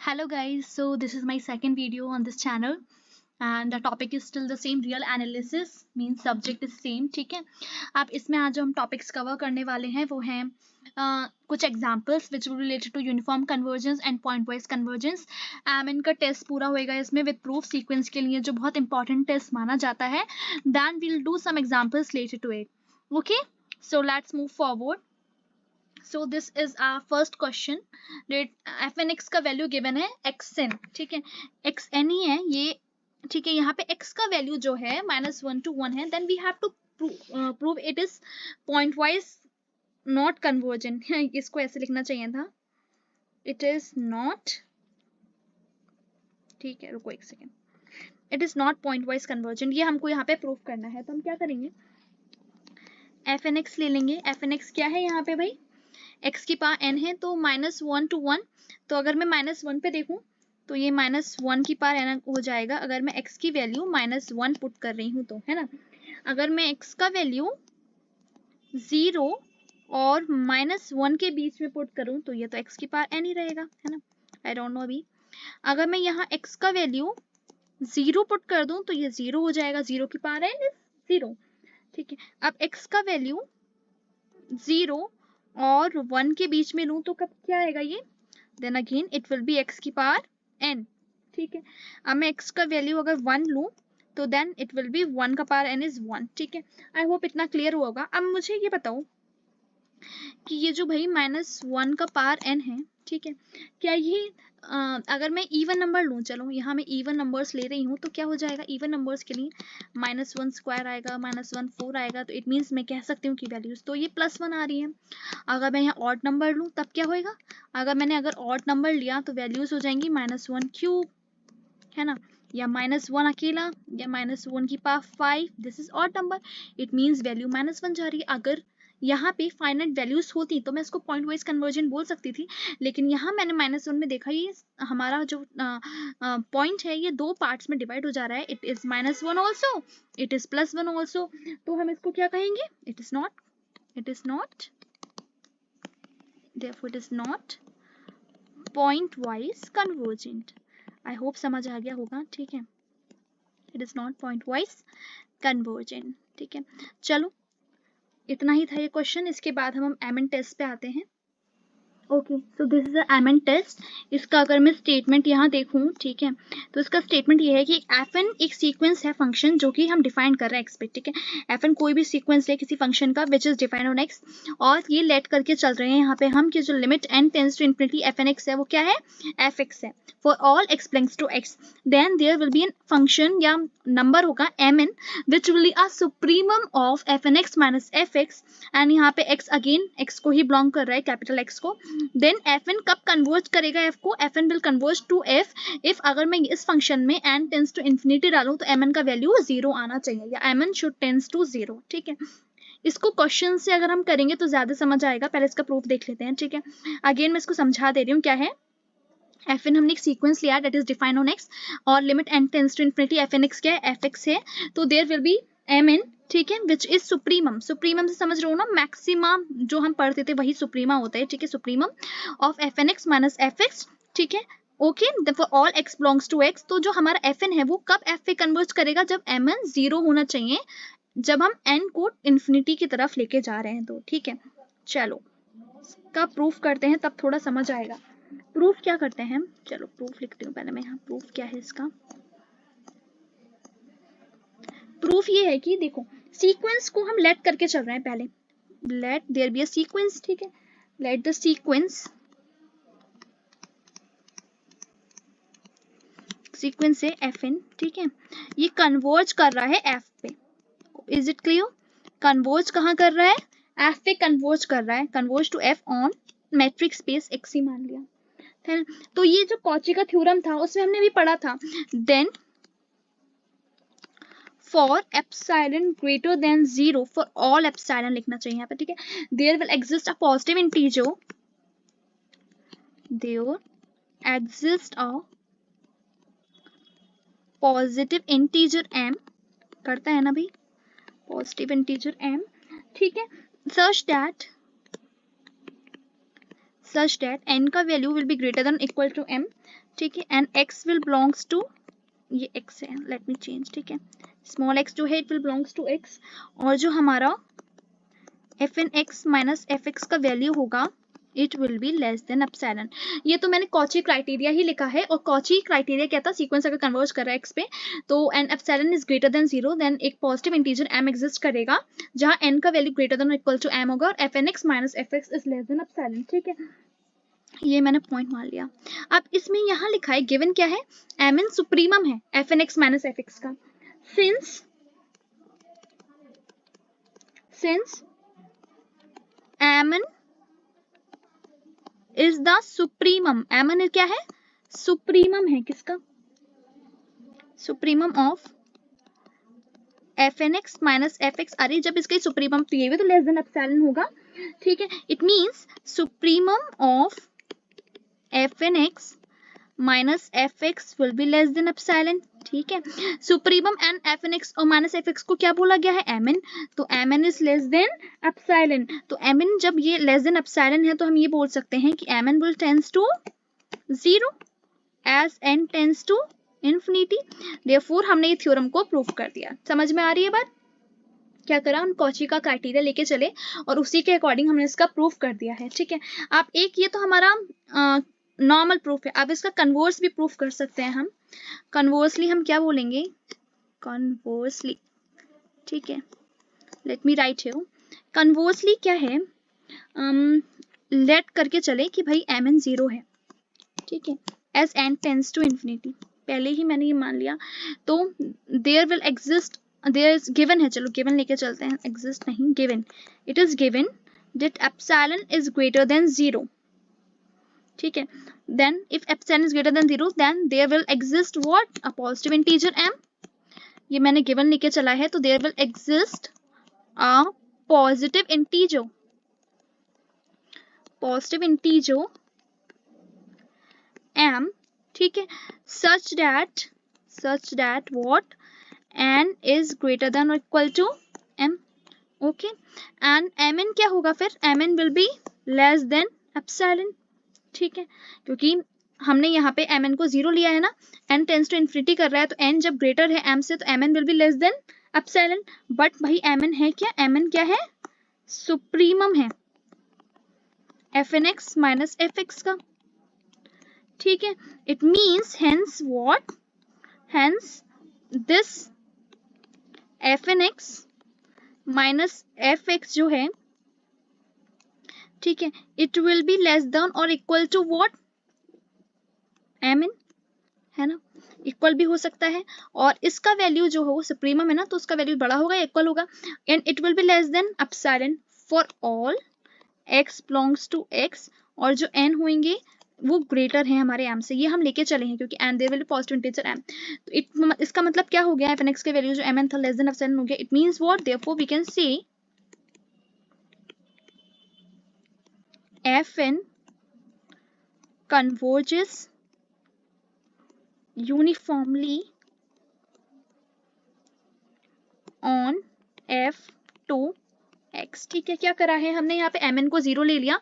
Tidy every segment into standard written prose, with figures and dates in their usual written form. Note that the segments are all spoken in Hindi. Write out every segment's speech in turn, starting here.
Hello guys, so this is my second video on this channel and the topic is still the same, real analysis means subject is same. ठीक है, आप इसमें आज जो हम टॉपिक्स कवर करने वाले हैं वो हैं कुछ examples which will related to uniform convergence and point wise convergence. इनका टेस्ट पूरा होएगा इसमें विद प्रूफ सीक्वेंस के लिए जो बहुत इंपॉर्टेंट टेस्ट माना जाता है। Then we'll do some examples related to it. Okay, so let's move forward. So this is our first question. F N X का वैल्यू गिवन है एक्स एन, ठीक है, एक्स एन ही है ये, ठीक है। यहाँ पे x का वैल्यू जो है -1 to 1 है, then we have to prove it is point wise not convergent. इसको ऐसे लिखना चाहिए था, इट इज नॉट, ठीक है, रुको एक second, it is not point wise convergent. ये हमको यहाँ पे प्रूव करना है, तो हम क्या करेंगे, एफ एन एक्स ले लेंगे। एफ एन एक्स क्या है यहाँ पे भाई, x की पावर n है तो -1 to 1, तो अगर मैं -1 पे देखूं तो ये -1 की पावर n हो जाएगा अगर मैं x की वैल्यू -1 पुट कर रही हूँ तो, है ना। अगर मैं x का वैल्यू 0 और -1 के बीच में पुट करूं तो ये तो x की पावर n ही रहेगा, है ना। आई डोंट नो अभी। अगर मैं यहाँ x का वैल्यू 0 पुट कर दूं तो ये 0 हो जाएगा, 0 की पावर n इज 0, ठीक है। अब x का वैल्यू 0 और 1 के बीच में लूं तो कब क्या आएगा ये, then again it will be x की पावर n, ठीक है। अब मैं x का वैल्यू अगर 1 लूं तो देन इट विल बी 1 का पावर n इज 1, ठीक है। आई होप इतना क्लियर हुआ होगा। अब मुझे ये बताओ कि ये जो भाई -1 का पावर n है, ठीक है, क्या ये अगर मैं इवन नंबर लूं, चलो यहाँ मैं इवन नंबर्स ले रही हूँ तो क्या हो जाएगा, इवन नंबर्स के लिए -1 स्क्वायर आएगा, -1 4 आएगा, तो इट मीन्स मैं कह सकती हूँ कि वैल्यूज तो ये +1 आ रही है। अगर मैं यहाँ ऑड नंबर लूँ तब क्या होएगा, अगर ऑड नंबर लिया तो वैल्यूज हो जाएंगी -1 क्यूब, है ना, या -1 अकेला, या -1 की power 5, this is odd number, it means value -1 जा रही है। अगर यहाँ पे फाइनाइट वैल्यूज होती तो मैं इसको पॉइंट वाइज कन्वर्जन बोल सकती थी, लेकिन यहाँ मैंने -1 में देखा ये हमारा जो पॉइंट है ये दो पार्ट्स में डिवाइड हो जा रहा है, it is -1 also, it is +1 also, तो हम इसको क्या कहेंगे, it is not therefore it is not point wise convergent। I hope समझ आ गया होगा, ठीक है, it is not point wise convergent, ठीक है। चलो इतना ही था ये क्वेश्चन, इसके बाद हम एमएन टेस्ट पे आते हैं। Okay, so this is MN test. इसका अगर मैं स्टेटमेंट यहाँ देखूँ, ठीक है, तो इसका स्टेटमेंट ये है कि एफ एन एक सीक्वेंस है फंक्शन जो कि हम डिफाइन कर रहे हैं एक्स पे, ठीक है। एफ एन कोई भी सीक्वेंस है किसी फंक्शन का which is defined on X, और ये लेट करके चल रहे हैं यहाँ पे हम कि जो limit N tends to infinity F N X है वो क्या है, एफ एक्स है, for all X belongs to X. Then there will be an function या नंबर होगा M N which will be a supremum of F N X minus F X, and यहाँ पे एक्स अगेन एक्स को ही बिलोंग कर रहा है, कैपिटल एक्स को। देन एफ एन कब कन्वर्ज करेगा एफ को, F N will converge to F if अगर मैं इस फंक्शन में एन टेंस टू इन्फिनिटी डालूं तो एम एन का वैल्यू 0 आना चाहिए, या M N should tends to 0, ठीक है। इसको क्वेश्चन से अगर हम करेंगे तो ज्यादा समझ आएगा, पहले इसका प्रूफ देख लेते हैं, ठीक है। अगेन मैं इसको समझा दे रही हूँ क्या है। एफ एन हमने एक सीक्वेंस लिया that is defined on X, और limit N tends to infinity F N X क्या है, एफ एक्स है, तो there will be M N, ठीक है, विच इज सुप्रीमम। सुप्रीमम से समझ रहे हो ना, मैक्सिमम जो हम पढ़ते थे वही सुप्रीमा होता है, ठीक है, supremum of F N X minus F X, ठीक है। Okay, for all X belongs to X, तो जो हमारा एफ एन है वो कब एफ पे कन्वर्ज करेगा, जब एम एन 0 होना चाहिए, जब हम एन को इन्फिनिटी की तरफ लेके जा रहे हैं तो, ठीक है। चलो इसका प्रूफ करते हैं तब थोड़ा समझ आएगा। प्रूफ क्या करते हैं, चलो प्रूफ लिखती हूँ पहले मैं यहाँ, प्रूफ क्या है इसका। प्रूफ ये है कि देखो सीक्वेंस को हम लेट करके चल रहे हैं, पहले let there be a sequence, ठीक है, लेट द सीक्वेंस है एफ एन, ठीक है, ये कन्वर्ज कर रहा है एफ पे, इज इट क्लियर, कन्वर्ज कहाँ कर रहा है, एफ पे कन्वर्ज कर रहा है, converge to F on metric space X ही मान लिया, है ना। तो ये जो कॉची का थ्योरम था उसमें हमने भी पढ़ा था, then for epsilon greater than 0, for all epsilon लिखना चाहिए यहाँ पे, ठीक है, there will exist a positive integer, there exist a positive integer m, करता है ना भाई, पॉजिटिव इंटीजर m, ठीक है, such सच दैट n का value will be greater than equal to m, ठीक है, and x will belongs to, ये x है, लेट मी चेंज, ठीक है, स्मॉल x जो है it will belongs to x, और जो हमारा fn(x माइनस fx का वैल्यू होगा it will be less than epsilon. ये तो मैंने कॉची क्राइटेरिया ही लिखा है, और कॉची क्राइटेरिया क्या था, सीक्वेंस अगर कन्वर्ज कर रहा है x पे तो N epsilon is greater than 0, then एक पॉजिटिव इंटीजर m एग्जिस्ट करेगा जहां n का value greater than equal to m होगा, और fn(x minus fx is less than epsilon, ठीक है, ये मैंने पॉइंट मान लिया। अब इसमें यहाँ लिखा है गिवन क्या है, mn सुप्रीमम है fn(x माइनस fx का, since mn is the supremum, mn क्या है, सुप्रीमम है, किसका, supremum of fn(x minus fx, अरे जब इसका सुप्रीमम तो ये भी तो लेस देन एप्सिलॉन होगा, ठीक है, it means supremum of fn(x minus fx will be less than epsilon, ठीक है, सुप्रीमम एंड fn(x और माइनस fx को क्या बोला गया है, mn, तो mn is less than epsilon, तो mn जब ये लेस देन एप्सिलॉन है तो हम ये बोल सकते हैं कि mn will tends to 0 as n tends to infinity, therefore हमने ये थ्योरम को प्रूव कर दिया। समझ में आ रही है बात, क्या करा, हम कॉची का क्राइटेरिया लेके चले और उसी के अकॉर्डिंग हमने इसका प्रूफ कर दिया है, ठीक है। आप एक, ये तो हमारा नॉर्मल प्रूफ है, अब इसका कन्वर्स भी प्रूफ कर सकते हैं हम। कन्वर्सली हम क्या बोलेंगे, कन्वर्सली, ठीक है, let me right here, conversely क्या है, लेट करके चले कि भाई mn 0 है, ठीक है, as n tends to infinity, पहले ही मैंने ये मान लिया, तो there will exist, there is given है, चलो गिवन लेके चलते हैं, एग्जिस्ट नहीं, given, it is given that epsilon is greater than 0, ठीक है, then if epsilon is greater than 0 then there will exist what, a positive integer m, ये मैंने गिवन लेके चला है, तो there will exist a positive integer m, ठीक है, such that what n is greater than or equal to m, okay, and mn क्या होगा फिर, mn will be less than epsilon, ठीक है, क्योंकि हमने यहाँ पे mn को 0 लिया है ना, n टेंस टू इन्फिनिटी कर रहा है, तो n जब ग्रेटर है m से तो mn will be less than epsilon, but भाई mn है क्या, mn क्या है, सुप्रीमम है fn(x माइनस fx का, ठीक है, it means hence what, hence this fn(x minus fx जो है, ठीक है, it will be less then और इक्वल टू व्हाट, mn, है ना, इक्वल भी हो सकता है, और इसका वैल्यू जो है वो सुप्रीमम है ना, तो उसका वैल्यू बड़ा होगा, इक्वल होगा, and it will be less than epsilon for all x belongs to x, और जो n होंगे वो ग्रेटर है हमारे m से, ये हम लेके चले हैं क्योंकि n there will be positive integer m, तो इसका मतलब क्या हो गया, fn(x के वैल्यू जो mn था लेस देन एप्सिलॉन हो गया, it means what, therefore we can say fn converges uniformly on f(x), ठीक है, क्या करा है हमने यहाँ पे mn को 0 ले लिया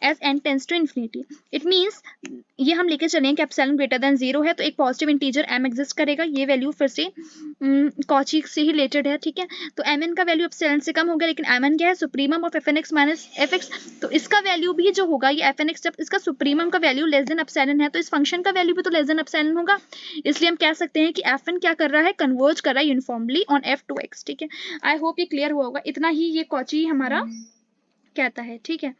as n tends to infinity, it means ये हम लेके चलें कि एप्सिलॉन ग्रेटर देन 0 है, तो एक पॉजिटिव इंटीजर m एग्जिस्ट करेगा, ये वैल्यू फिर से कॉची से ही रिलेटेड है, ठीक है, तो mn का वैल्यू एप्सिलॉन से कम हो गया, लेकिन mn क्या है, supremum of fn(x minus fx, तो इसका वैल्यू भी जो होगा ये fn(x, जब इसका सुप्रीमम का वैल्यू लेस देन एप्सिलॉन है तो इस फंक्शन का वैल्यू भी तो लेस देन एप्सिलॉन होगा, इसलिए हम कह सकते हैं कि fn क्या कर रहा है, कन्वर्ज कर रहा है यूनिफॉर्मली ऑन f(x), ठीक है, आई होप ये क्लियर हुआ होगा, इतना ही ये कॉची हमारा कहता है, ठीक है,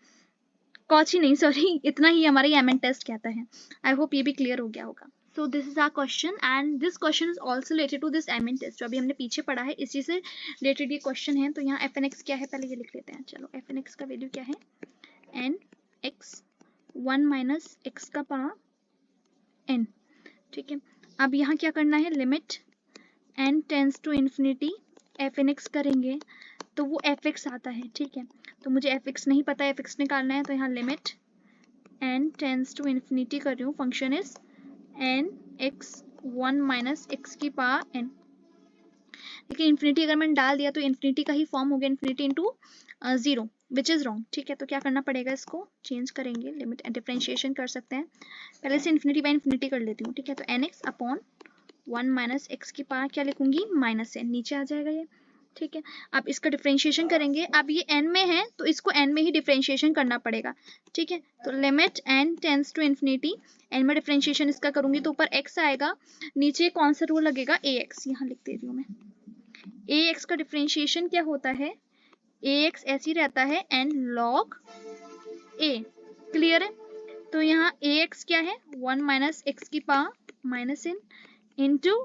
कॉची नहीं सॉरी, इतना ही हमारा ये mn टेस्ट कहता है, आई होप ये भी क्लियर हो गया होगा। So this is our question, and this question is also related to this mn test, जो अभी हमने पीछे पढ़ा है इसी से रिलेटेड ये क्वेश्चन है, तो यहाँ fn(x क्या है, पहले ये लिख लेते हैं, चलो fn(x का वैल्यू क्या है, n(x 1 माइनस x का पावर n, ठीक है, अब यहाँ क्या करना है, limit n tends to infinity fn(x करेंगे तो वो fx आता है, ठीक है, तो मुझे fx नहीं पता है, fx निकालना है, तो यहाँ limit n tends to infinity कर रही हूँ, function is n(x 1 minus x की पावर n, लेकिन इन्फिनिटी अगर मैंने डाल दिया तो इन्फिनिटी का ही फॉर्म हो गया, infinity into 0, which is wrong, ठीक है। तो क्या करना पड़ेगा, इसको चेंज करेंगे, लिमिट डिफरेंशिएशन कर सकते हैं। पहले से इन्फिनिटी बाय इन्फिनिटी कर लेती हूँ, ठीक है। तो N X upon 1 minus X की पावर क्या लिखूंगी, माइनस एन, नीचे आ जाएगा ये, ठीक है। अब इसका डिफरेंशिएशन करेंगे, अब ये n में है तो इसको n में ही डिफरेंशिएशन करना पड़ेगा, ठीक है। तो limit n tends to infinity, n में डिफरेंशिएशन इसका करूंगी तो ऊपर x आएगा, नीचे कौन सा रूल लगेगा, ax, यहाँ लिख दे रही हूँ मैं। ax का डिफरेंशिएशन क्या होता है, ax ऐसे ही रहता है n log a, क्लियर है। तो यहाँ ax क्या है, 1 माइनस एक्स की power minus n into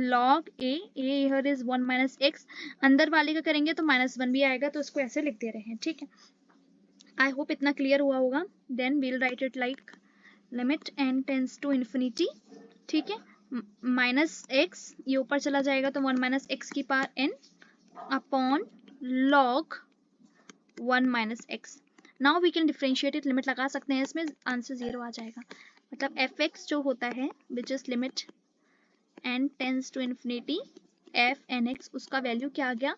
log a here is 1 minus x, अंदर वाले का करेंगे तो -1 भी आएगा, तो इसको ऐसे लिख दे रहे हैं, ठीक है। आई होप इतना क्लियर हुआ होगा। Then we'll write it like limit n tends to infinity, ठीक है, माइनस एक्स, ये ऊपर चला जाएगा तो 1 माइनस एक्स की power n upon log 1 minus X. Now we can differentiate it, limit लगा सकते हैं इसमें, आंसर 0 आ जाएगा। मतलब एफ एक्स जो होता है which is limit n tends to infinity F N X, उसका वैल्यू क्या आ गया,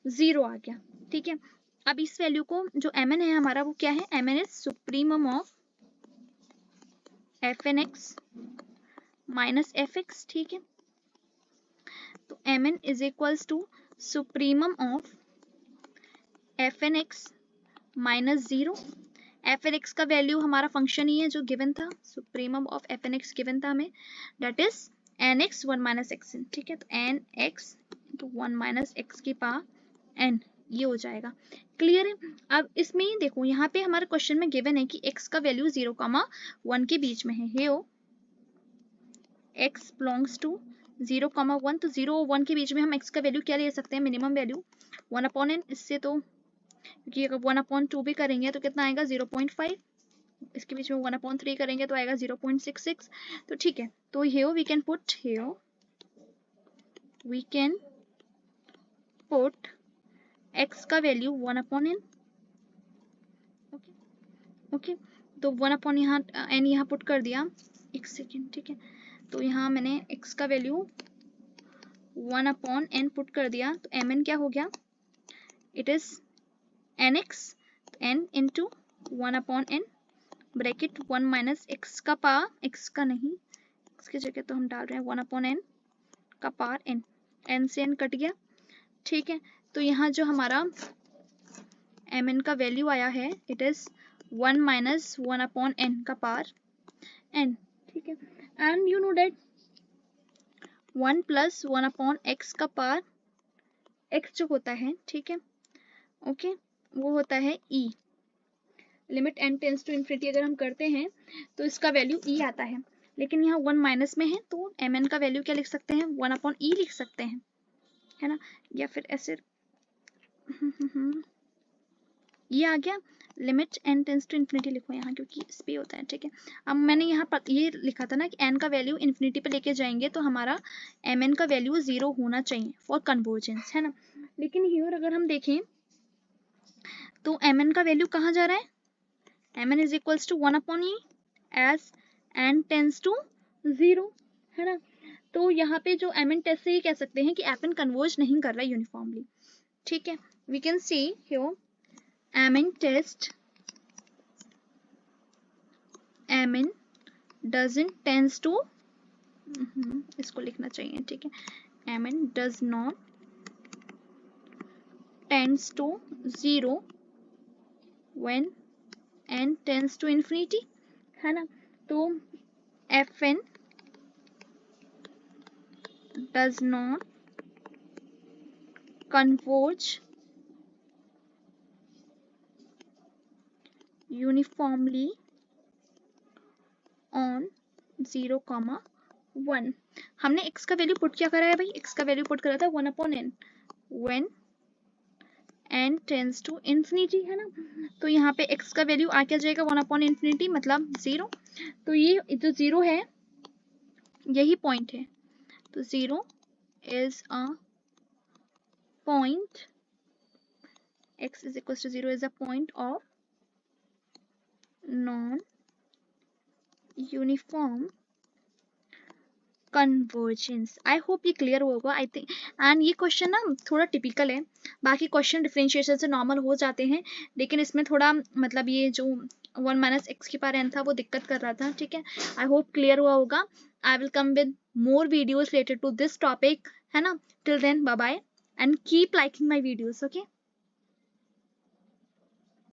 0 आ गया, ठीक है। अब इस वैल्यू को जो mn है हमारा वो क्या है, mn is supremum of F N X minus F X, ठीक है। तो mn is equals to supremum of F N X minus 0। F N X का वैल्यू हमारा फंक्शन ही है जो गिवन था, supremum of F N X given था हमें, that is N X 1 minus X N, ठीक है। तो N X into 1 minus X की पावर एन, ये हो जाएगा, क्लियर है। अब इसमें ही देखो, यहाँ पे हमारे क्वेश्चन में गिवन है कि x का वैल्यू 0,1 के बीच में है, हे x बिलोंग्स टू 0,1, तो 0 और 1 के बीच में हम x का वैल्यू क्या ले सकते हैं, मिनिमम वैल्यू 1/n, इससे तो क्योंकि अगर 1/2 भी करेंगे तो कितना आएगा 0.5, इसके बीच में 1/3 करेंगे तो आएगा 0.66, तो ठीक है। तो here we can put x का वैल्यू 1/n, ओके ओके। तो 1/n यहाँ n यहाँ पुट कर दिया, एक सेकेंड, ठीक है। तो यहाँ मैंने x का वैल्यू 1/n पुट कर दिया, तो mn क्या हो गया, it is nx, n into 1/n bracket 1 minus x का पावर, एक्स का नहीं, एक्स की जगह तो हम डाल रहे हैं 1/n का पावर n, n से n कट गया, ठीक है। तो यहाँ जो हमारा mn का वैल्यू आया है इट इज 1 माइनस 1/n का पावर n, ठीक है। And you know that 1 plus 1/x का पावर x जो होता है, ठीक है, ओके, वो होता है e, limit n tends to infinity अगर हम करते हैं तो इसका वैल्यू e आता है, लेकिन यहाँ 1 माइनस में है तो mn का वैल्यू क्या लिख सकते हैं, 1/e लिख सकते हैं, है ना, या फिर ऐसे ये आ गया, limit n tends to infinity लिखो यहाँ क्योंकि इस पे होता है, ठीक है। अब मैंने यहाँ पर ये लिखा था ना कि n का वैल्यू इन्फिनिटी पे लेके जाएंगे तो हमारा mn का वैल्यू 0 होना चाहिए फॉर कन्वर्जेंस, है ना। लेकिन हियर अगर हम देखें तो mn का वैल्यू कहाँ जा रहा है, mn is equals to 1/e as n tends to 0, है ना। तो यहाँ पे जो mn टेस्ट से ये कह सकते हैं कि fn कन्वर्ज नहीं कर रहा है यूनिफॉर्मली, ठीक है। We can see here mn test, mn doesn't tends to, इसको लिखना चाहिए, ठीक है, mn does not tends to 0 when n tends to infinity, है ना। तो fn does not converge uniformly on 0,1। हमने x का वैल्यू पुट क्या करा है भाई, x का वैल्यू पुट करा था 1/n when n tends to infinity, है ना। तो यहाँ पे x का वैल्यू आ क्या जाएगा 1/∞ मतलब 0, तो ये जो 0 है यही पॉइंट है, तो 0 is a point, x is equal to 0 is a point of non uniform convergence. I hope ये क्लियर होगा आई थिंक। एंड ये क्वेश्चन ना थोड़ा टिपिकल है, बाकी क्वेश्चन डिफरेंशिएशन से नॉर्मल हो जाते हैं, लेकिन इसमें थोड़ा मतलब ये जो 1 माइनस एक्स की पावर n था वो दिक्कत कर रहा था, ठीक है। आई होप क्लियर हुआ होगा। I will come with more videos related to this topic, है ना। Till then bye bye and keep liking my videos, okay.